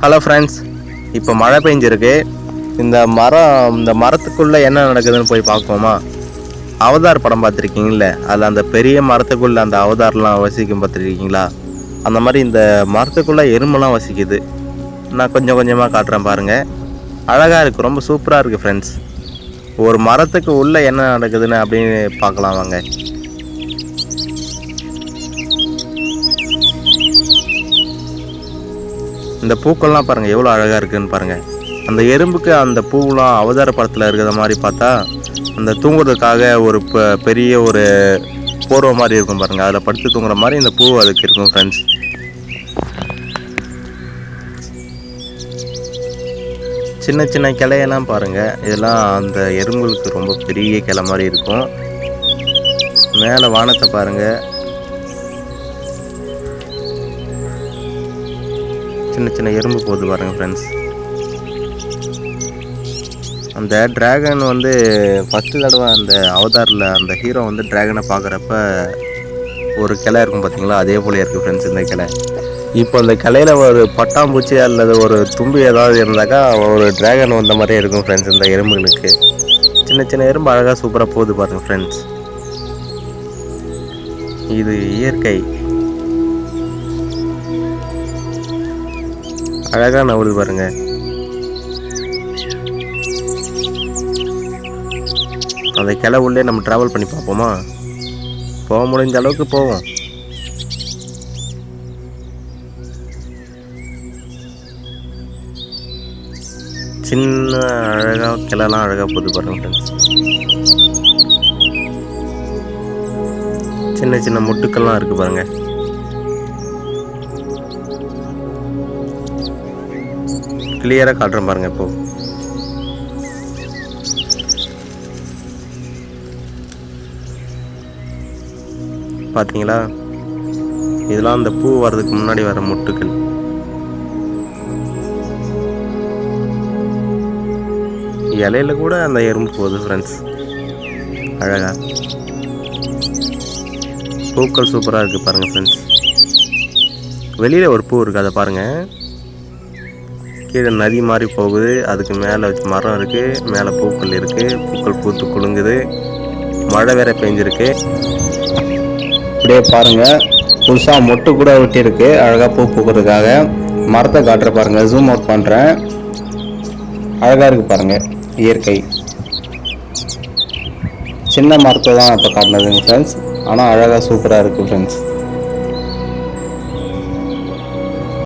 Hello friends, இப்போ மழை பெஞ்சிருக்கு. இந்த மரத்துக்குள்ளே என்ன நடக்குதுன்னு போய் பார்ப்போமா? அவதார் படம் பார்த்துருக்கீங்கள? அதில் அந்த பெரிய மரத்துக்குள்ளே அந்த அவதார்லாம் வசிக்கும் பார்த்துருக்கீங்களா? அந்த மாதிரி இந்த மரத்துக்குள்ளே எறும்பெல்லாம் வசிக்குது. நான் கொஞ்சம் கொஞ்சமாக காட்டுறேன் பாருங்கள். அழகாக இருக்குது, ரொம்ப சூப்பராக இருக்குது ஃப்ரெண்ட்ஸ். ஒரு மரத்துக்கு உள்ளே என்ன நடக்குதுன்னு அப்படின்னு பார்க்கலாம் வாங்க. இந்த பூக்கள்லாம் பாருங்கள் எவ்வளோ அழகாக இருக்குதுன்னு பாருங்கள். அந்த எறும்புக்கு அந்த பூவெலாம் அவதார படத்தில் இருக்கிற மாதிரி பார்த்தா அந்த தூங்குறதுக்காக ஒரு பெரிய ஒரு போர்வை மாதிரி இருக்கும் பாருங்கள். அதில் படுத்து தூங்குற மாதிரி இந்த பூ அதுக்கு இருக்கும் ஃப்ரெண்ட்ஸ். சின்ன சின்ன கிளையெல்லாம் பாருங்கள். இதெல்லாம் அந்த எறும்புகளுக்கு ரொம்ப பெரிய கிளை மாதிரி இருக்கும். மேலே வானத்தை பாருங்கள், சின்ன சின்ன எறும்பு போகுது பாருங்கள் ஃப்ரெண்ட்ஸ். அந்த டிராகன் வந்து ஃபஸ்ட்டு தடவை அந்த அவதாரில் அந்த ஹீரோ வந்து டிராகனை பார்க்குறப்ப ஒரு கிளை இருக்கும் பார்த்தீங்களா, அதே போல இருக்குது ஃப்ரெண்ட்ஸ் இந்த கிளை. இப்போ அந்த கிளையில் ஒரு பட்டாம்பூச்சி அல்லது ஒரு தும்பி ஏதாவது இருந்தாக்கா ஒரு டிராகன் வந்த மாதிரியே இருக்கும் ஃப்ரெண்ட்ஸ் இந்த எறும்புகளுக்கு. சின்ன சின்ன எறும்பு அழகாக சூப்பராக போகுது பாருங்கள் ஃப்ரெண்ட்ஸ். இது இயற்கை, அழகாக நவுது பாருங்கள். அந்த கிளை உள்ளே நம்ம ட்ராவல் பண்ணி பார்ப்போமா? போக முடிஞ்ச அளவுக்கு போவோம். சின்ன அழகாக கிளைலாம் அழகாக போகுது பாருங்க ஃப்ரெண்ட்ஸ். சின்ன சின்ன முட்டுக்கள்லாம் இருக்குது பாருங்கள். கிளியராக காட்டுறேன் பாருங்கள். இப்போ பார்த்தீங்களா, இதெல்லாம் அந்த பூ வர்றதுக்கு முன்னாடி வர முட்டுக்கள். இலையில கூட அந்த எறும்பு போகுது ஃப்ரெண்ட்ஸ், அழகா. பூக்கள் சூப்பராக இருக்குது பாருங்கள் ஃப்ரெண்ட்ஸ். வெளியில் ஒரு பூ இருக்குது, அதை பாருங்கள். கீழே நதி மாதிரி போகுது, அதுக்கு மேலே வச்சு மரம் இருக்குது, மேலே பூக்கள் இருக்குது, பூக்கள் பூத்து குலுங்குது. மழை வேற பெஞ்சிருக்கு. அப்படியே பாருங்கள், புதுசாக மொட்டு கூட விட்டிருக்கு அழகாக பூ பூக்கிறதுக்காக. மரத்தை காட்டுற பாருங்கள், ஜூம் அவுட் பண்ணுறேன். அழகாக இருக்குது பாருங்கள் இயற்கை. சின்ன மரத்தை தான் இப்போ காட்டினதுங்க ஃப்ரெண்ட்ஸ், ஆனால் அழகாக சூப்பராக இருக்குது ஃப்ரெண்ட்ஸ்.